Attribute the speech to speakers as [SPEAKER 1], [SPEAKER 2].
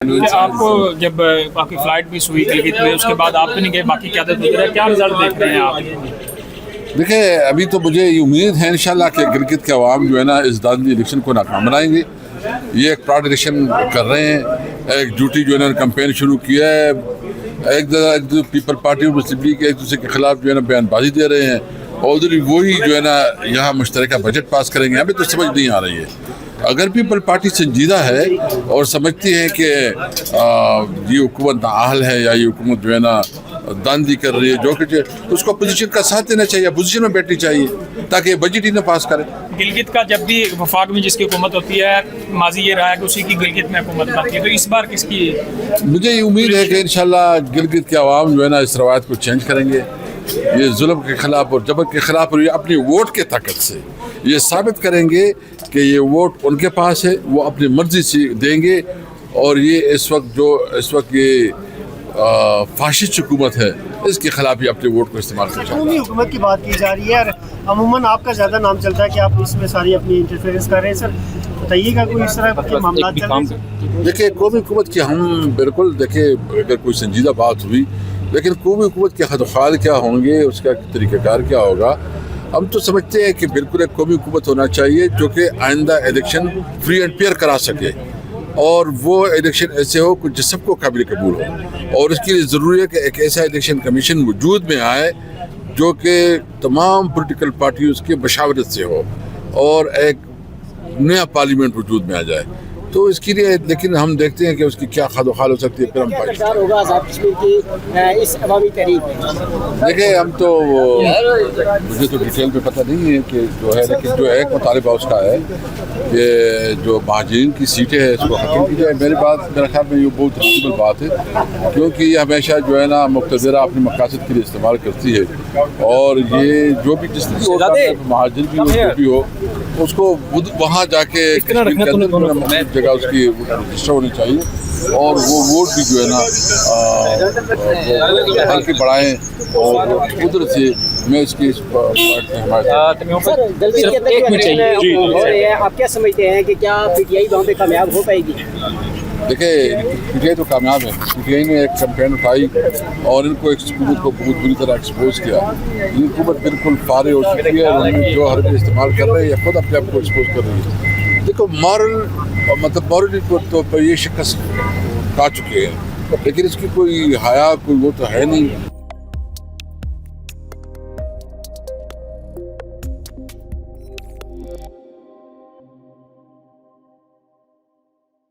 [SPEAKER 1] आपको जब आपकी फ्लाइट भी हुई गिलगित में, उसके बाद आप भी नहीं गए, बाकी क्या गुजरा, क्या रिजल्ट देख रहे हैं आप?
[SPEAKER 2] देखिए, अभी तो मुझे ये उम्मीद है इंशाल्लाह कि गिलगित के अवाम जो है ना इस दांडी इलेक्शन को नाकाम बनाएंगे। ये एक प्राउड इलेक्शन कर रहे हैं, एक ड्यूटी जो है ना कैंपेन शुरू किया है, एक पीपल पार्टी और मुस्लिम लीग एक दूसरे के खिलाफ जो है ना बयानबाजी दे रहे हैं, और उधर वही जो है ना यहाँ मुश्तरका बजट पास करेंगे। हमें तो समझ नहीं आ रही है, अगर पीपल पार्टी संजीदा है और समझती है कि ये हुकूमत नाअहल है या ये हुकूमत जो है ना दांदी कर रही है, जो कुछ उसको अपोजिशन का साथ देना चाहिए, अपोजिशन में बैठनी चाहिए ताकि बजट ही ना पास करे।
[SPEAKER 1] गिलगित का जब भी वफाक में जिसकी हुकूमत होती है, माजी ये रहा है कि उसी की गिलगित में हुकूमत बनती है, तो इस बार किसकी?
[SPEAKER 2] मुझे ये उम्मीद है कि इंशाल्लाह गिलगित के अवाम जो है ना इस रवायत को चेंज करेंगे। ये जुल्म के खिलाफ और जबर के खिलाफ और ये अपनी वोट के ताकत से ये साबित करेंगे कि ये वोट उनके पास है, वो अपनी मर्जी से देंगे। और ये इस वक्त ये फाशिस्ट हुकूमत है, इसके खिलाफ ही अपने वोट को इस्तेमाल कर
[SPEAKER 3] कौमी हुकूमत की बात की जा रही है और अमूमन आपका ज़्यादा नाम चलता है कि आप इसमें सारी अपनी इंटरफेरेंस कर रहे हैं। सर बताइएगा कोई इस तरह के मामला चल रहे हैं?
[SPEAKER 2] देखिए, कौमी हुकूमत की हम बिल्कुल देखिए, अगर कोई संजीदा बात हुई, लेकिन कौमी हुकूमत के हदफाल क्या होंगे, उसका तरीक़ाकार क्या होगा, हम तो समझते हैं कि बिल्कुल एक कौमी हुकूमत होना चाहिए जो कि आइंदा इलेक्शन फ्री एंड फेयर करा सके, और वो इलेक्शन ऐसे हो कि सबको काबिल कबूल हो। और इसके लिए ज़रूरी है कि एक ऐसा इलेक्शन कमीशन वजूद में आए जो कि तमाम पॉलिटिकल पार्टियों की मशावरत से हो और एक नया पार्लियामेंट वजूद में आ जाए। तो इसके लिए लेकिन हम देखते हैं कि उसकी क्या खाल हो सकती है, फिर हम
[SPEAKER 3] होगा आज़ाद कश्मीर की इस अवामी तहरीक में।
[SPEAKER 2] देखिए, हम तो मुझे तो डिटेल में पता नहीं है कि जो है, लेकिन जो एक मुतालिबा उसका है कि जो महाजरीन की सीटें हैं इसको खत्म की जाए। मेरा ख्याल में ये बहुत रिजनेबल बात है, क्योंकि ये हमेशा जो है ना मुक़्तदरा अपने मकासद के लिए इस्तेमाल करती है, और ये जो भी जिस महाजर भी हो जो भी हो उसको वहाँ जाके जगह उसकी रजिस्टर होनी चाहिए, और वो वोट भी जो है ना बल्कि बढ़ाएं, और उधर से मैं इसकी
[SPEAKER 3] आप क्या समझते हैं कि क्या पीटीआई वहाँ पे कामयाब हो पाएगी?
[SPEAKER 2] देखिए, पीटीआई तो कामयाब है। पीटीआई ने एक कैंपेन उठाई और इनको एक हुकूमत को बहुत बुरी तरह एक्सपोज किया। ये हुकूमत बिल्कुल फारे हो चुकी है, और जो हरकत इस्तेमाल कर रहे हैं या खुद अपने आप को एक्सपोज कर रही है। देखो, मॉरल तो ये शिकस्त खा चुके हैं, लेकिन इसकी कोई हया कोई वो तो है नहीं।